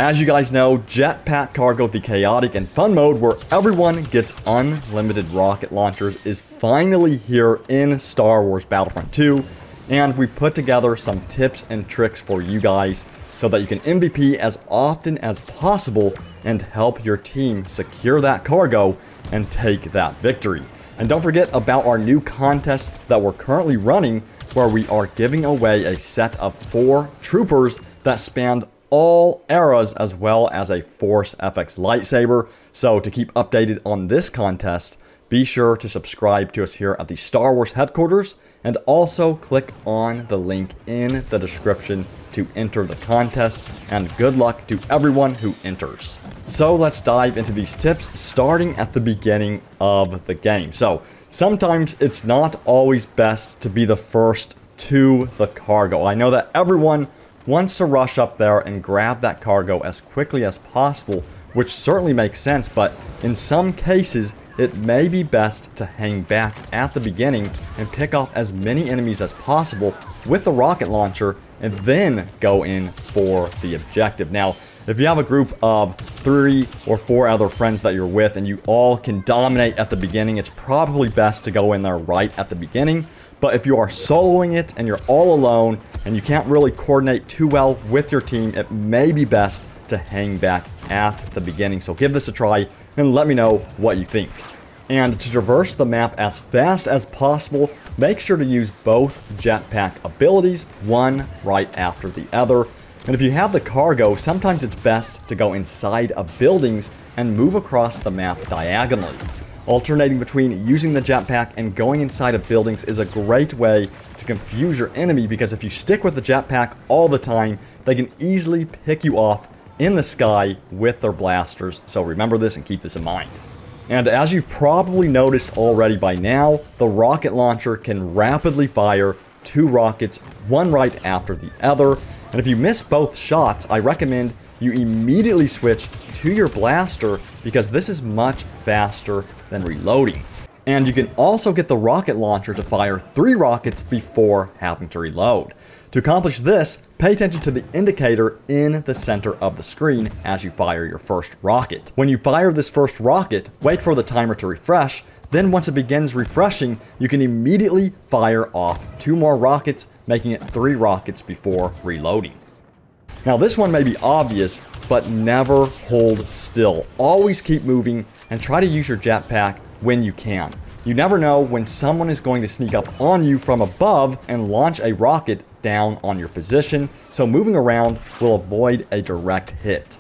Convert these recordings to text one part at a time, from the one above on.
As you guys know, Jetpack Cargo, the chaotic and fun mode where everyone gets unlimited rocket launchers, is finally here in Star Wars Battlefront 2, and we put together some tips and tricks for you guys so that you can MVP as often as possible and help your team secure that cargo and take that victory. And don't forget about our new contest that we're currently running, where we are giving away a set of 4 troopers that span all eras, as well as a Force FX lightsaber. So to keep updated on this contest, be sure to subscribe to us here at the Star Wars headquarters, and also click on the link in the description to enter the contest, and good luck to everyone who enters. So let's dive into these tips, starting at the beginning of the game. So sometimes it's not always best to be the first to the cargo. I know that everyone wants to rush up there and grab that cargo as quickly as possible, which certainly makes sense, but in some cases it may be best to hang back at the beginning and pick off as many enemies as possible with the rocket launcher and then go in for the objective. Now, if you have a group of 3 or 4 other friends that you're with and you all can dominate at the beginning, it's probably best to go in there right at the beginning. But if you are soloing it and you're all alone and you can't really coordinate too well with your team, it may be best to hang back at the beginning. So give this a try and let me know what you think. And to traverse the map as fast as possible, make sure to use both jetpack abilities, one right after the other. And if you have the cargo, sometimes it's best to go inside of buildings and move across the map diagonally. Alternating between using the jetpack and going inside of buildings is a great way to confuse your enemy, because if you stick with the jetpack all the time, they can easily pick you off in the sky with their blasters. So remember this and keep this in mind. And as you've probably noticed already by now, the rocket launcher can rapidly fire 2 rockets, one right after the other. And if you miss both shots, I recommend you immediately switch to your blaster, because this is much faster than reloading. And you can also get the rocket launcher to fire 3 rockets before having to reload. To accomplish this, pay attention to the indicator in the center of the screen as you fire your first rocket. When you fire this first rocket, wait for the timer to refresh. Then once it begins refreshing, you can immediately fire off 2 more rockets, making it 3 rockets before reloading. Now this one may be obvious, but never hold still. Always keep moving and try to use your jetpack when you can. You never know when someone is going to sneak up on you from above and launch a rocket down on your position, so moving around will avoid a direct hit.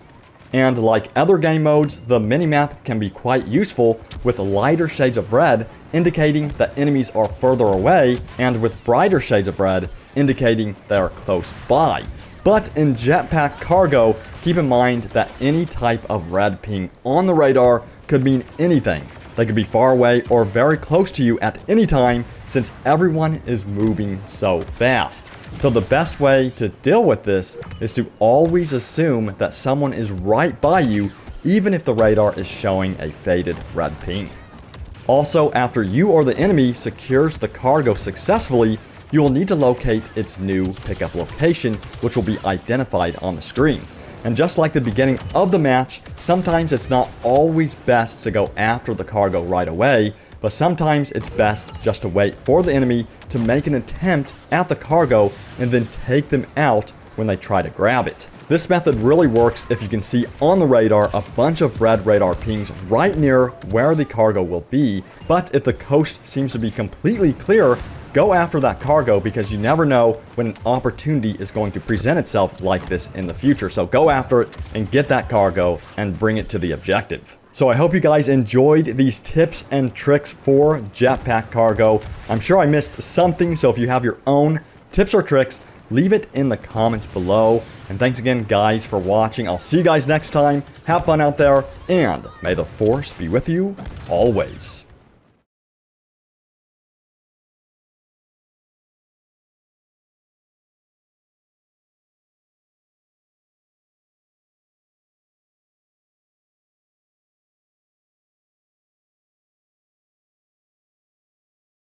And like other game modes, the minimap can be quite useful, with lighter shades of red indicating that enemies are further away, and with brighter shades of red indicating they are close by. But in Jetpack Cargo, keep in mind that any type of red ping on the radar could mean anything. They could be far away or very close to you at any time, since everyone is moving so fast. So the best way to deal with this is to always assume that someone is right by you, even if the radar is showing a faded red ping. Also, after you or the enemy secures the cargo successfully, you will need to locate its new pickup location, which will be identified on the screen. And just like the beginning of the match, sometimes it's not always best to go after the cargo right away, but sometimes it's best just to wait for the enemy to make an attempt at the cargo and then take them out when they try to grab it. This method really works if you can see on the radar a bunch of red radar pings right near where the cargo will be, but if the coast seems to be completely clear, go after that cargo, because you never know when an opportunity is going to present itself like this in the future. So go after it and get that cargo and bring it to the objective. So I hope you guys enjoyed these tips and tricks for Jetpack Cargo. I'm sure I missed something, so if you have your own tips or tricks, leave it in the comments below. And thanks again, guys, for watching. I'll see you guys next time. Have fun out there, and may the Force be with you always.